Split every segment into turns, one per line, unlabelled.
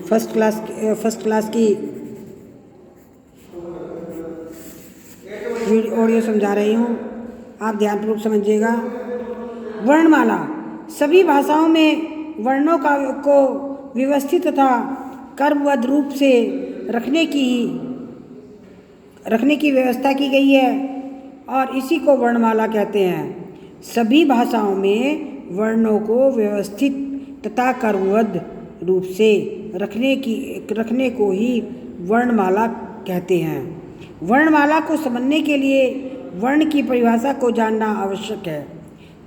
First class की audio समझा रही हूँ, आप ध्यानपूर्वक समझिएगा। वर्णमाला सभी भाषाओं में वर्णों को व्यवस्थित तथा क्रमबद्ध रूप से रखने की व्यवस्था की गई है और इसी को वर्णमाला कहते हैं। सभी भाषाओं में वर्णों को व्यवस्थित तथा क्रमबद्ध रूप से रखने को ही वर्णमाला कहते हैं। वर्णमाला को समझने के लिए वर्ण की परिभाषा को जानना आवश्यक है।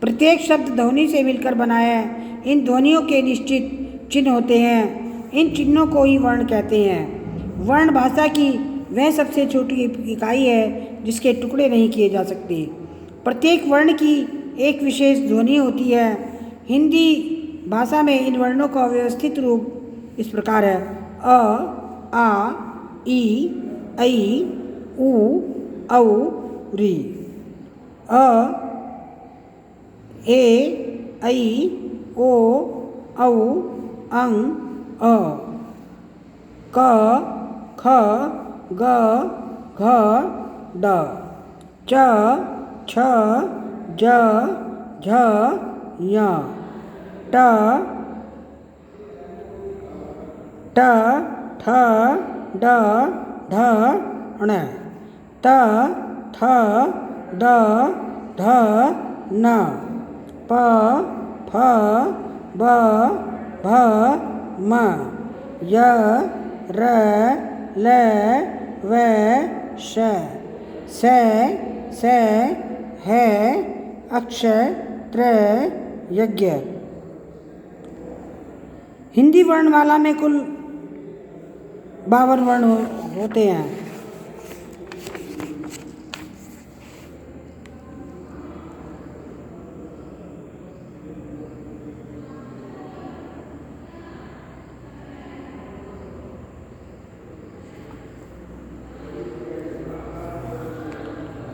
प्रत्येक शब्द ध्वनि से मिलकर बना है। इन ध्वनियों के निश्चित चिन्ह होते हैं। इन चिन्हों को ही वर्ण कहते हैं। वर्ण भाषा की वह सबसे छोटी इकाई है जिसके टुकड़े नहीं किए जा सकते। प्रत्येक वर्ण की एक विशेष ध्वनि होती है। हिंदी भाषा में इन वर्णों का व्यवस्थित रूप इस प्रकार है: अ, आ, ई, ऐ, उ, औ, री। अ, ए, ऐ, ओ, औ, अं, अ। क, ख, ग, घ, ड। च, छ, ज, झ, ञ। ट, ठ, ड, ढ, ण। त, थ, द, ध, न। प, फ, ब, भ, म। य, र, ल, व, श। स, ह, अक्ष, त्र, यज्ञ। हिंदी वर्णमाला में कुल 52 वर्ण होते हैं।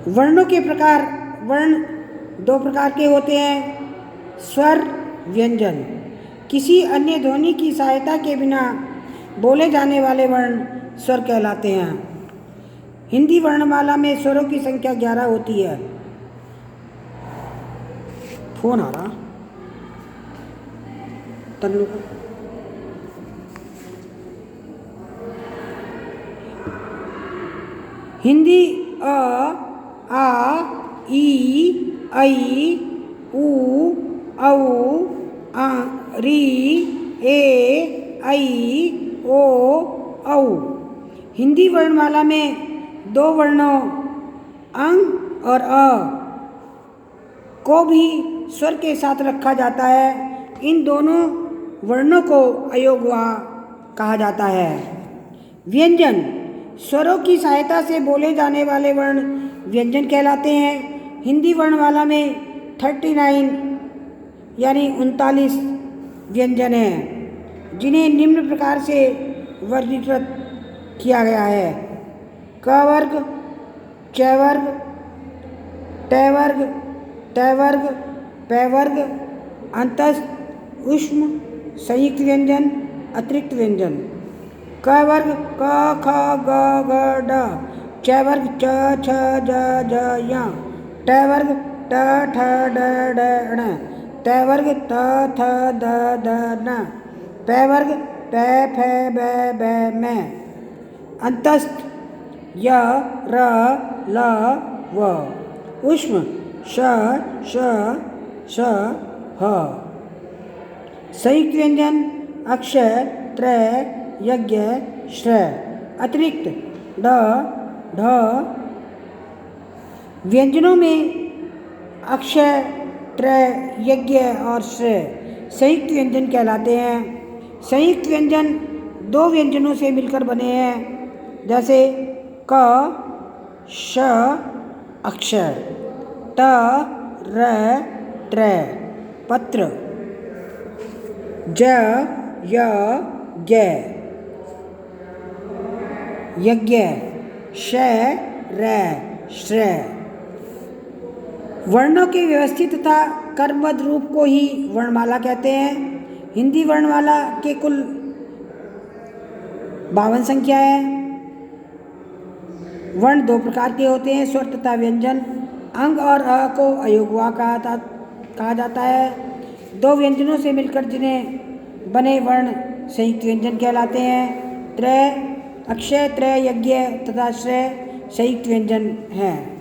वर्णों के प्रकार। वर्ण 2 प्रकार के होते हैं: स्वर, व्यंजन। किसी अन्य ध्वनि की सहायता के बिना बोले जाने वाले वर्ण स्वर कहलाते हैं। हिंदी वर्णमाला में स्वरों की संख्या 11 होती है। फोन आ रहा तन्नू को। हिंदी अ, आ, ई, ऐ, उ, औ, आ, री, ए, ऐ, ओ, औ। हिंदी वर्णमाला में 2 वर्णों अं और अ को भी स्वर के साथ रखा जाता है। इन दोनों वर्णों को अयोगवा कहा जाता है। व्यंजन स्वरों की सहायता से बोले जाने वाले वर्ण व्यंजन कहलाते हैं। हिंदी वर्णमाला में 39 यानी 39 व्यंजन हैं, जिन्हें निम्न प्रकार से वर्गीकृत किया गया है: क वर्ग, च वर्ग, ट वर्ग, ट वर्ग, प वर्ग, अंतस्थ, ऊष्म, संयुक्त व्यंजन, अतिरिक्त व्यंजन। क वर्ग क, ख, ग, घ, ड। च वर्ग च, छ, ज, झ, ञ। ट वर्ग ट, ठ, ड, ढ, ण। त वर्ग त, थ, द, ध, न। प वर्ग प, फ, ब, भ, म। अंतस्थ य, र, ल, व। ऊष्म श, श, श, ह। संयुक्त व्यंजन अक्ष, त्र, यज्ञ, श्र। अतिरिक्त ड, ढ। व्यंजनों में अक्ष, त्र, यज्ञ और श्र संयुक्त व्यंजन कहलाते हैं। संयुक्त व्यंजन 2 व्यंजनों से मिलकर बने हैं, जैसे क, श, अक्षर, त, र, त्र, पत्र, ज, य, ज्ञ, यज्ञ, श, र, श्र। वर्णों के व्यवस्थित तथा क्रमबद्ध रूप को ही वर्णमाला कहते हैं। हिंदी वर्णमाला के कुल 52 संख्या है। वर्ण दो प्रकार के होते हैं, स्वर तथा व्यंजन। अंग और अ को अयोगवा कहा जाता है। दो व्यंजनों से मिलकर जिन्हें बने वर्ण संयुक्त व्यंजन कहलाते हैं। त्रय, अक्षय, त्रय, यज्ञ तथा श्रेय संयुक्त व्यंजन है।